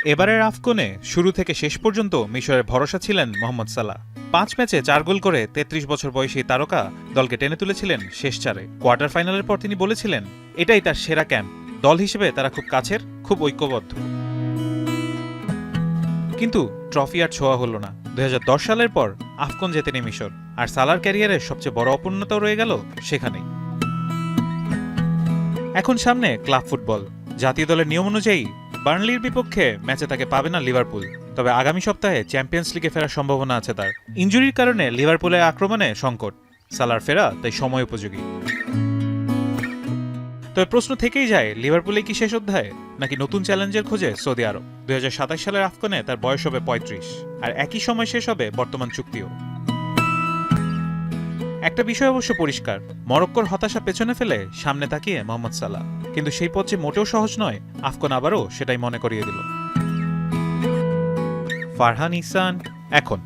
এবারের আফকনে শুরু থেকে শেষ পর্যন্ত মিশরের ভরসা ছিলেন মোহাম্মদ সালাহ। 5 ম্যাচে 4 গোল করে 33 বছর বয়সী তারকা দলকে টেনে তুলেছিলেন শেষ চারে। কোয়ার্টার ফাইনালের পর তিনি বলেছিলেন, এটাই তার সেরা ক্যাম্প। দল হিসেবে তারা খুব কাছের, খুব ঐক্যবদ্ধ। কিন্তু ট্রফি আর ছোঁয়া হলো না। 2010 সালের পর আফকন জেতেনি মিশর, আর সালার ক্যারিয়ারের সবচেয়ে বড় অপূর্ণতাও রয়ে গেল সেখানেই। এখন সামনে ক্লাব ফুটবল। জাতীয় দলের নিয়ম অনুযায়ী বার্নলির বিপক্ষে ম্যাচে তাকে পাবে না লিভারপুল। তবে আগামী সপ্তাহে চ্যাম্পিয়ন্স লিগে ফেরার সম্ভাবনা আছে তার। ইনজুরির কারণে লিভারপুলের আক্রমণে সংকট, সালার ফেরা তাই সময় উপযোগী। তবে প্রশ্ন থেকেই যায়, লিভারপুলে কি শেষ অধ্যায়, নাকি নতুন চ্যালেঞ্জের খোঁজে সৌদি আরব? 2027 সালের আফকনে তার বয়স হবে 35, আর একই সময় শেষ হবে বর্তমান চুক্তিও। একটা বিষয় অবশ্য পরিষ্কার, মরক্কোর হতাশা পেছনে ফেলে সামনে তাকিয়ে মোহাম্মদ সালাহ। কিন্তু সেই পথ যে মোটেও সহজ নয়, আফকন আবারও সেটাই মনে করিয়ে দিল। ফারহান ইহসান, এখন।